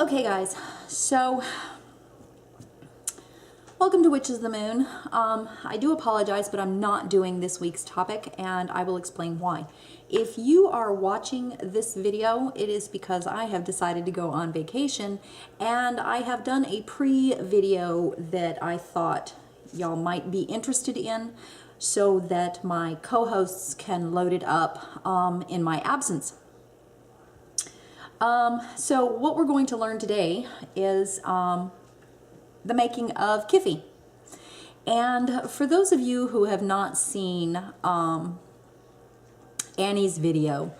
Okay guys, so welcome to Witches of the Moon. I do apologize, but I'm not doing this week's topic, and I will explain why. If you are watching this video, it is because I have decided to go on vacation, and I have done a pre-video that I thought y'all might be interested in so that my co-hosts can load it up in my absence. So what we're going to learn today is the making of Kyphi. And for those of you who have not seen Annie's video,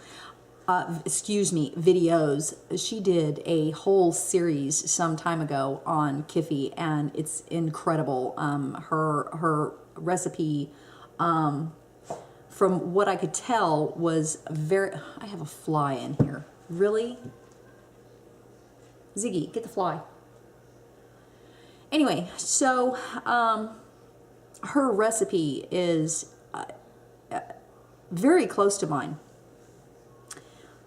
videos, she did a whole series some time ago on Kyphi, and it's incredible. Her recipe, from what I could tell, was very... I have a fly in here. Really? Ziggy, get the fly. Anyway, so her recipe is very close to mine.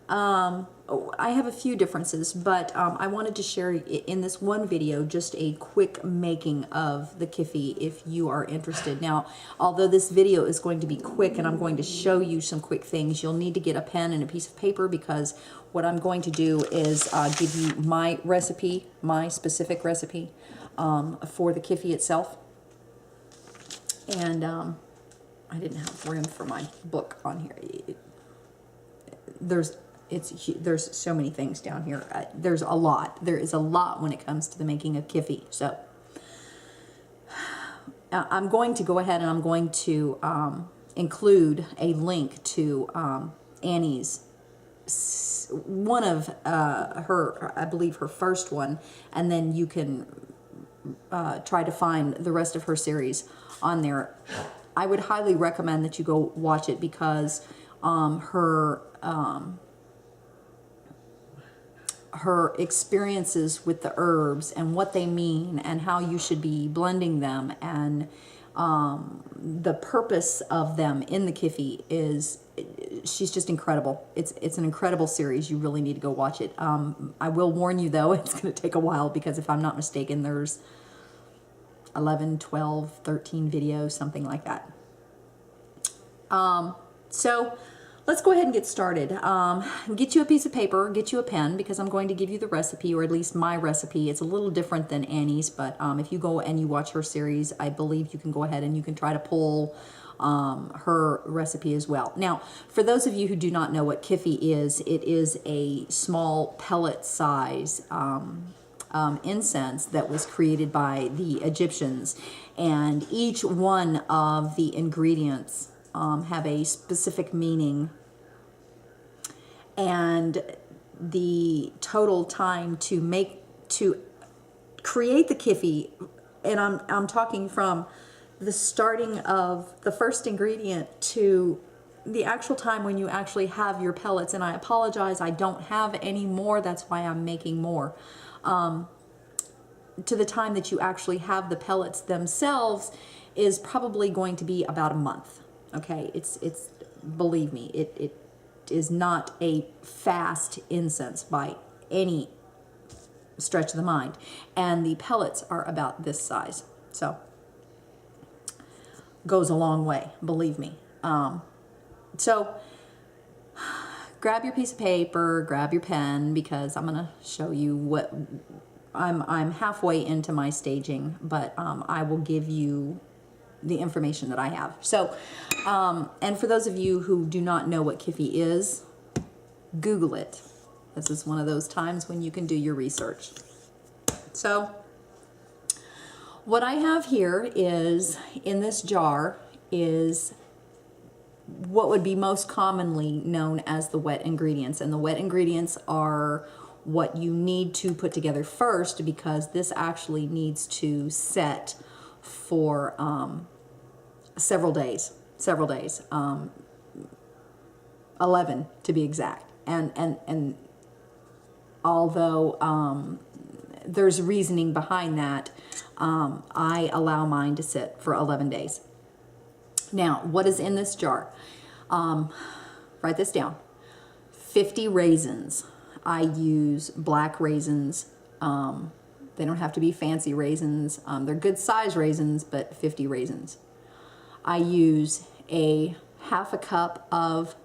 I have a few differences, but I wanted to share in this one video just a quick making of the Kyphi if you are interested. Now, although this video is going to be quick and I'm going to show you some quick things, you'll need to get a pen and a piece of paper, because what I'm going to do is give you my recipe, my specific recipe for the Kyphi itself. And I didn't have room for my book on here. There's so many things down here. There's a lot. There is a lot when it comes to the making of Kyphi. So I'm going to go ahead and I'm going to include a link to Annie's, one of her, I believe her first one, and then you can try to find the rest of her series on there. I would highly recommend that you go watch it, because her experiences with the herbs and what they mean and how you should be blending them and the purpose of them in the Kyphi is, she's just incredible. It's an incredible series. You really need to go watch it. I will warn you though, it's going to take a while, because if I'm not mistaken, there's 11, 12, 13 videos, something like that. So let's go ahead and get started. Get you a piece of paper, get you a pen, because I'm going to give you the recipe, or at least my recipe. It's a little different than Annie's, but if you go and you watch her series, I believe you can go ahead and you can try to pull her recipe as well. Now, for those of you who do not know what Kyphi is, it is a small pellet size incense that was created by the Egyptians, and each one of the ingredients have a specific meaning, and the total time to create the Kyphi, and I'm talking from the starting of the first ingredient to the actual time when you actually have your pellets. And I apologize, I don't have any more, that's why I'm making more. To the time that you actually have the pellets themselves is probably going to be about a month. Okay, it's believe me, it is not a fast incense by any stretch of the mind, and the pellets are about this size, so goes a long way, believe me. So grab your piece of paper, grab your pen, because I'm gonna show you what I'm halfway into my staging, but I will give you the information that I have. So, and for those of you who do not know what Kyphi is, Google it. This is one of those times when you can do your research. So, what I have here is, in this jar, is what would be most commonly known as the wet ingredients. And the wet ingredients are what you need to put together first, because this actually needs to set for several days, 11 to be exact. And although there's reasoning behind that, I allow mine to sit for 11 days. Now, what is in this jar? Write this down. 50 raisins. I use black raisins. They don't have to be fancy raisins. They're good size raisins, but 50 raisins. I use a half a cup of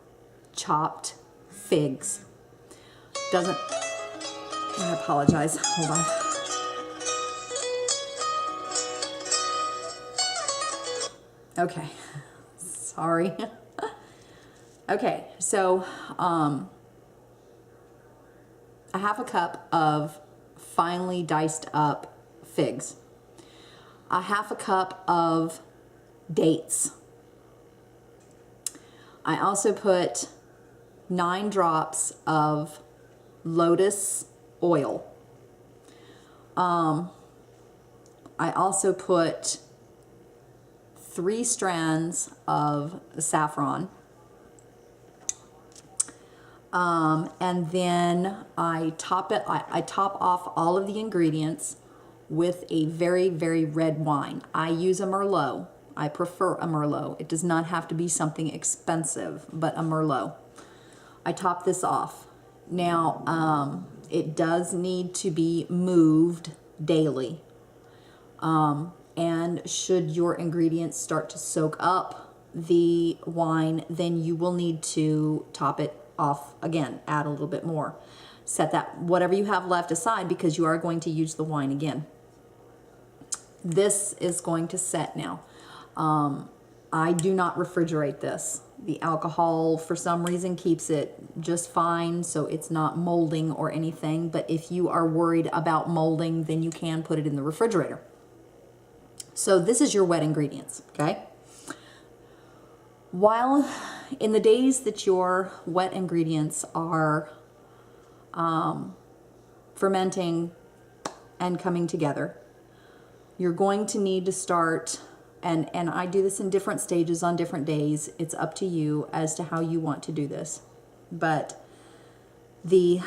chopped figs. Doesn't, I apologize, hold on. Okay, sorry. Okay, so a half a cup of finely diced up figs, a half a cup of dates. I also put 9 drops of lotus oil. I also put 3 strands of saffron. And then I top off all of the ingredients with a very, very red wine. I use a Merlot. I prefer a Merlot. It does not have to be something expensive, but a Merlot. I top this off. Now, it does need to be moved daily. And should your ingredients start to soak up the wine, then you will need to top it off again, add a little bit more. Set that, whatever you have left aside, because you are going to use the wine again. This is going to set now. I do not refrigerate this. The alcohol, for some reason, keeps it just fine, so it's not molding or anything. But if you are worried about molding, then you can put it in the refrigerator. So this is your wet ingredients, okay? While in the days that your wet ingredients are fermenting and coming together, you're going to need to start, and I do this in different stages on different days. It's up to you as to how you want to do this. But the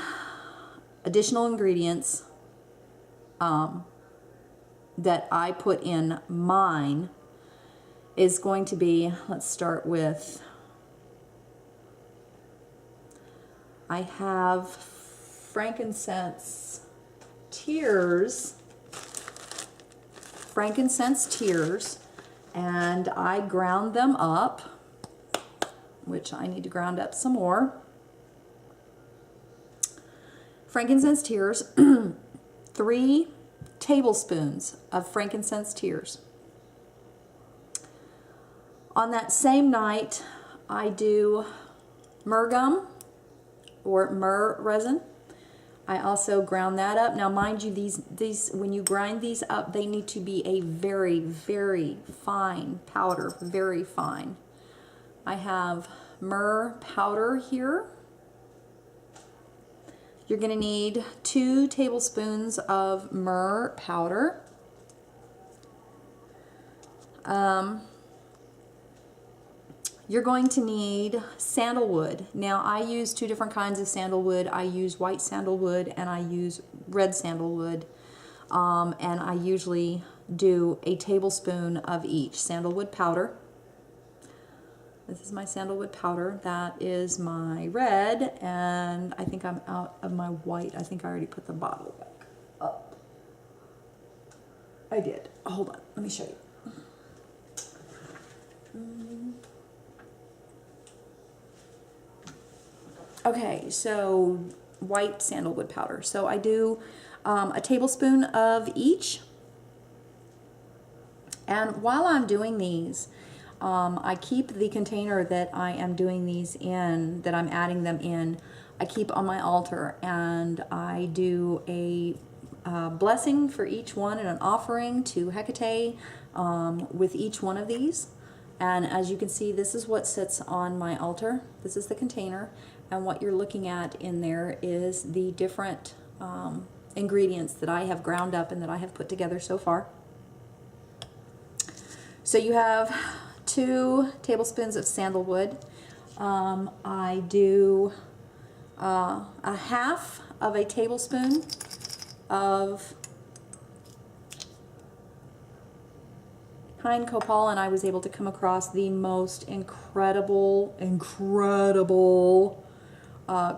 additional ingredients that I put in mine is going to be, let's start with, I have frankincense tears, and I ground them up, which I need to ground up some more. Frankincense tears, 3 tablespoons of frankincense tears. On that same night, I do myrrh gum or myrrh resin. I also ground that up. Now, mind you, these when you grind these up, they need to be a very, very fine powder, very fine. I have myrrh powder here. You're going to need 2 tablespoons of myrrh powder. You're going to need sandalwood. Now, I use 2 different kinds of sandalwood. I use white sandalwood and I use red sandalwood. And I usually do a tablespoon of each. Sandalwood powder. This is my sandalwood powder. That is my red, and I think I'm out of my white. I think I already put the bottle back up. I did. Hold on. Let me show you. Okay, so white sandalwood powder. So I do a tablespoon of each. And while I'm doing these, I keep the container that I am doing these in, that I'm adding them in, I keep on my altar, and I do a blessing for each one and an offering to Hecate with each one of these. And as you can see, this is what sits on my altar. This is the container, and what you're looking at in there is the different ingredients that I have ground up and that I have put together so far. So you have 2 tablespoons of sandalwood. I do a half of a tablespoon of pine copal, and I was able to come across the most incredible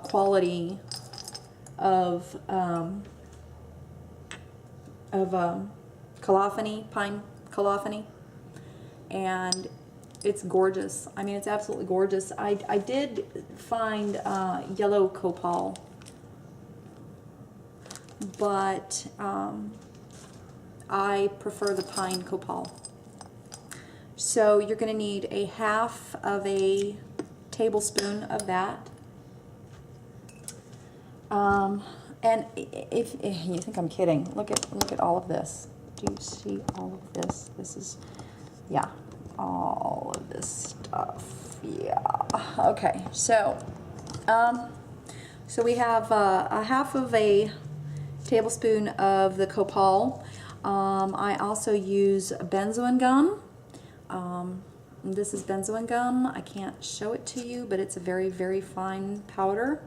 quality of colophony, pine colophony, and it's gorgeous. I mean, it's absolutely gorgeous. I did find yellow copal, but I prefer the pine copal. So you're going to need a half of a tablespoon of that. And if you think I'm kidding, look at all of this. Do you see all of this? This is, yeah, all of this stuff. Yeah. Okay. So, so we have a half of a tablespoon of the copal. I also use benzoin gum. This is benzoin gum. I can't show it to you, but it's a very, very fine powder.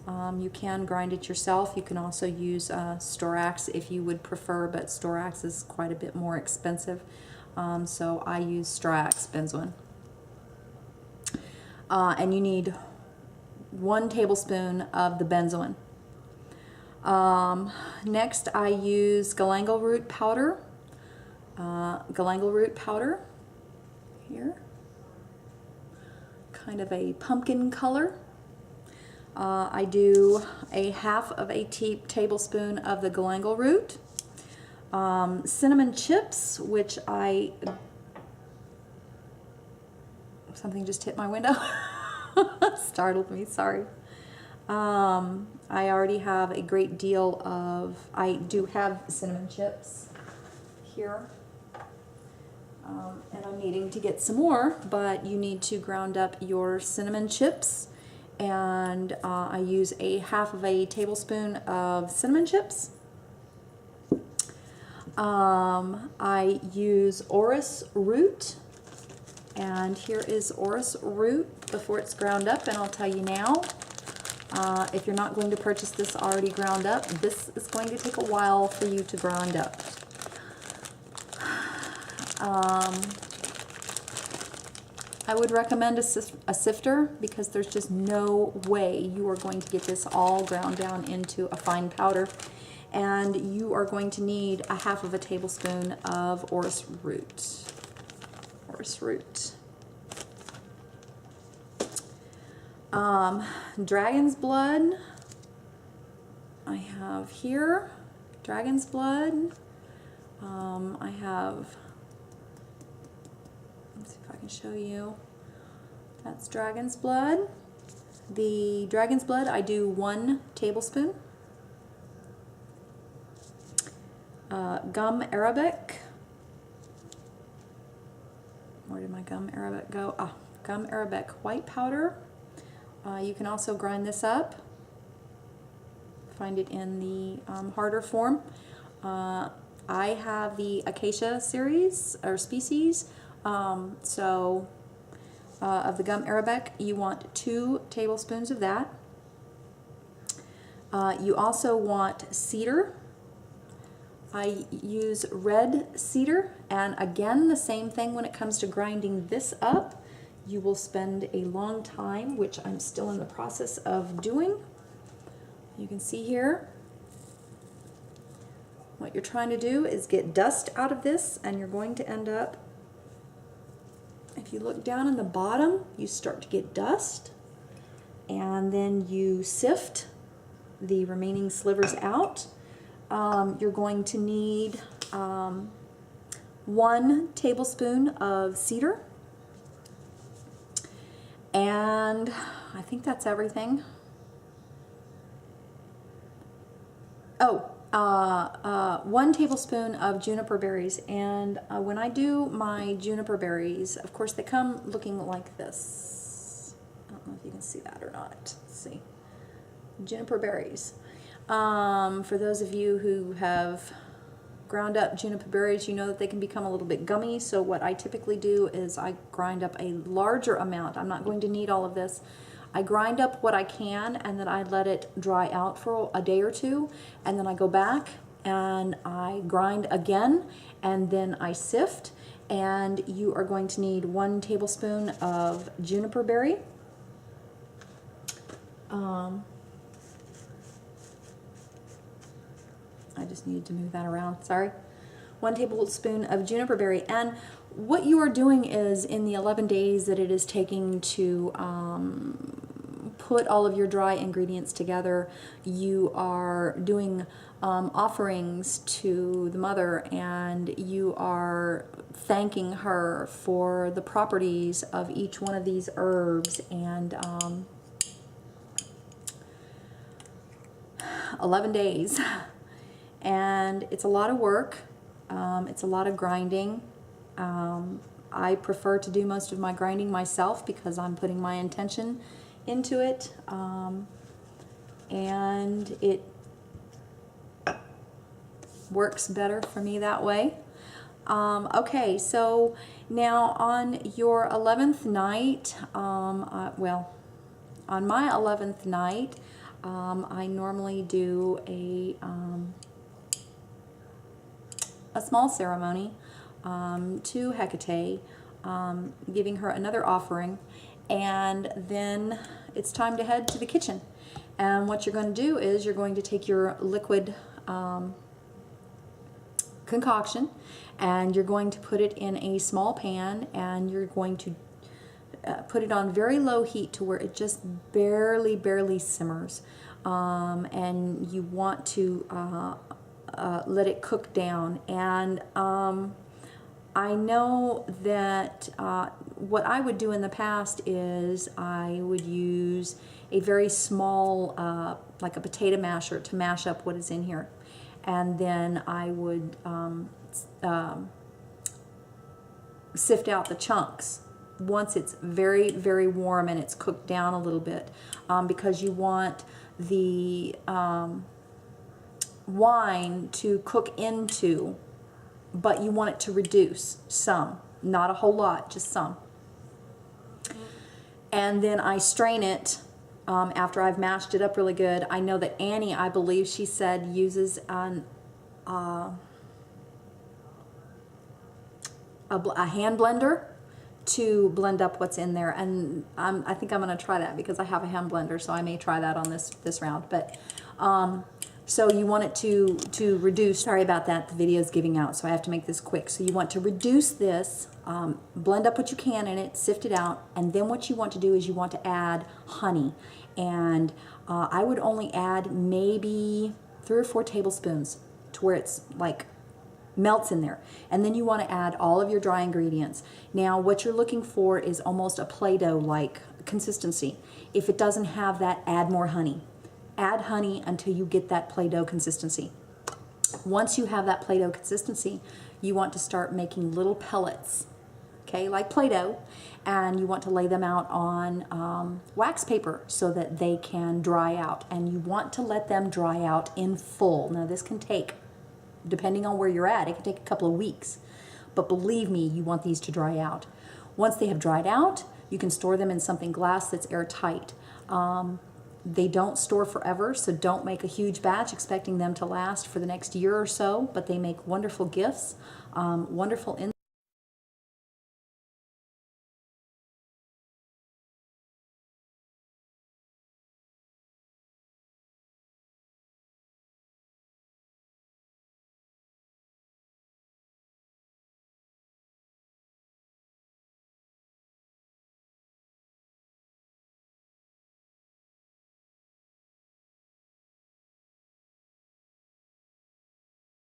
You can grind it yourself. You can also use Storax if you would prefer, but Storax is quite a bit more expensive. So I use Storax benzoin. And you need 1 tablespoon of the benzoin. Next I use galangal root powder. Galangal root powder here. Kind of a pumpkin color. I do a half of a tablespoon of the galangal root. Cinnamon chips, which something just hit my window. Startled me, sorry. I already have a great deal of, I do have cinnamon chips here. And I'm needing to get some more, but you need to ground up your cinnamon chips. And I use a half of a tablespoon of cinnamon chips. I use orris root, and here is orris root before it's ground up, and I'll tell you now, if you're not going to purchase this already ground up, this is going to take a while for you to grind up. I would recommend a sifter because there's just no way you are going to get this all ground down into a fine powder. And you are going to need a half of a tablespoon of orris root. Orris root. Dragon's blood. I have here dragon's blood. I have, let's see if I can show you. That's dragon's blood. The dragon's blood, I do 1 tablespoon. Gum arabic. Where did my gum arabic go? Ah, gum arabic white powder. You can also grind this up. Find it in the harder form. I have the acacia series or species. Of the gum arabic, you want 2 tablespoons of that. You also want cedar. I use red cedar, and again the same thing when it comes to grinding this up. You will spend a long time, which I'm still in the process of doing. You can see here what you're trying to do is get dust out of this, and you're going to end up, if you look down in the bottom, you start to get dust, and then you sift the remaining slivers out. You're going to need 1 tablespoon of cedar, and I think that's everything. Oh, 1 tablespoon of juniper berries, and when I do my juniper berries, of course they come looking like this. I don't know if you can see that or not. Let's see. Juniper berries. For those of you who have ground up juniper berries, you know that they can become a little bit gummy, so what I typically do is I grind up a larger amount. I'm not going to need all of this. I grind up what I can, and then I let it dry out for a day or 2, and then I go back and I grind again, and then I sift, and you are going to need 1 tablespoon of juniper berry. I just needed to move that around, sorry. 1 tablespoon of juniper berry. And what you are doing is, in the 11 days that it is taking to put all of your dry ingredients together, you are doing offerings to the mother, and you are thanking her for the properties of each one of these herbs. And 11 days. And it's a lot of work. It's a lot of grinding. I prefer to do most of my grinding myself because I'm putting my intention into it. And it works better for me that way. Okay, so now on your 11th night, well, on my 11th night, I normally do a small ceremony to Hecate, giving her another offering, and then it's time to head to the kitchen. And what you're going to do is you're going to take your liquid concoction, and you're going to put it in a small pan, and you're going to put it on very low heat to where it just barely simmers, and you want to let it cook down. And I know that what I would do in the past is I would use a very small, like a potato masher, to mash up what is in here, and then I would sift out the chunks once it's very warm and it's cooked down a little bit, because you want the wine to cook into, but you want it to reduce some, not a whole lot, just some. And then I strain it after I've mashed it up really good. I know that Annie, I believe she said, uses a hand blender to blend up what's in there, and I think I'm going to try that because I have a hand blender, so I may try that on this round. But so you want it to reduce. Sorry about that, the video is giving out, so I have to make this quick. So you want to reduce this, blend up what you can in it, sift it out, and then what you want to do is you want to add honey. And I would only add maybe 3 or 4 tablespoons to where it's like melts in there. And then you want to add all of your dry ingredients. Now what you're looking for is almost a Play-Doh like consistency. If it doesn't have that, add more honey. Add honey until you get that Play-Doh consistency. Once you have that Play-Doh consistency, you want to start making little pellets, okay, like Play-Doh, and you want to lay them out on wax paper so that they can dry out. And you want to let them dry out in full. Now this can take, depending on where you're at, it can take a couple of weeks. But believe me, you want these to dry out. Once they have dried out, you can store them in something glass that's airtight. They don't store forever, so don't make a huge batch expecting them to last for the next year or so, but they make wonderful gifts, wonderful